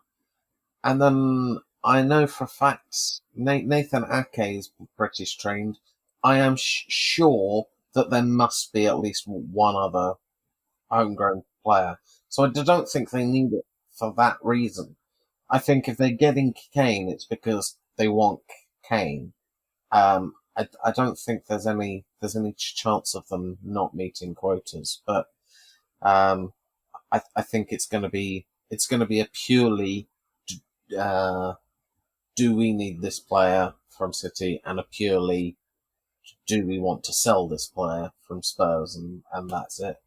And then I know for a fact Nathan Ake is British trained. I am sure that there must be at least one other homegrown player. So I don't think they need it for that reason. I think if they're getting Kane, it's because they want Kane. I don't think there's any chance of them not meeting quotas, but um, I think it's going to be a purely uh, do we need this player from City, and a purely do we want to sell this player from Spurs, and that's it.